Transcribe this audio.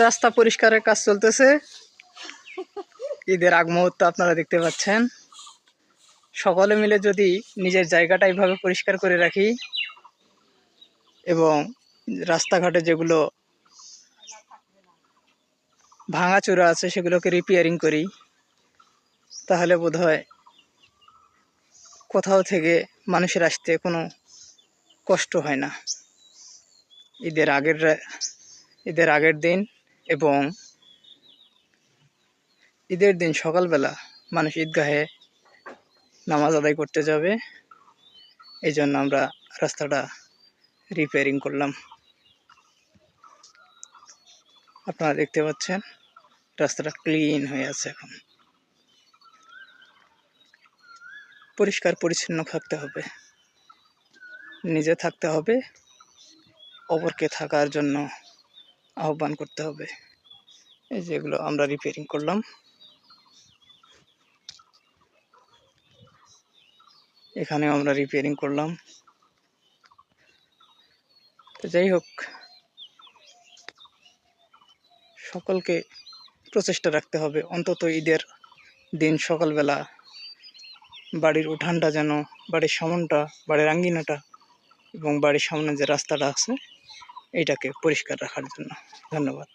রাস্তা পরিষ্কারের কাজ চলতেছে। ঈদের আগ মুহূর্ত আপনারা দেখতে পাচ্ছেন। সকলে মিলে যদি নিজের জায়গাটা এইভাবে পরিষ্কার করে রাখি এবং রাস্তাঘাটে যেগুলো ভাঙাচোরা আছে সেগুলোকে রিপেয়ারিং করি, তাহলে বোধহয় কোথাও থেকে মানুষের আসতে কোনো কষ্ট হয় না। ঈদের আগের দিন এবং ঈদের দিন সকালবেলা মানুষ ঈদগাহে নামাজ আদায় করতে যাবে, এই জন্য আমরা রাস্তাটা রিপেয়ারিং করলাম। আপনারা দেখতে পাচ্ছেন রাস্তাটা ক্লিন হয়ে আছে। এখন পরিষ্কার পরিচ্ছন্ন থাকতে হবে, নিজে থাকতে হবে, অপরকে থাকার জন্য আহ্বান করতে হবে। এই যেগুলো আমরা রিপেয়ারিং করলাম, এখানেও আমরা রিপেয়ারিং করলাম। তো যাই হোক, সকলকে প্রচেষ্টা রাখতে হবে অন্তত ঈদের দিন সকালবেলা বাড়ির উঠানটা যেন, বাড়ির সামনটা, বাড়ির আঙ্গিনাটা এবং বাড়ির সামনে যে রাস্তাটা আছে এইটাকে পরিষ্কার রাখার জন্য। ধন্যবাদ।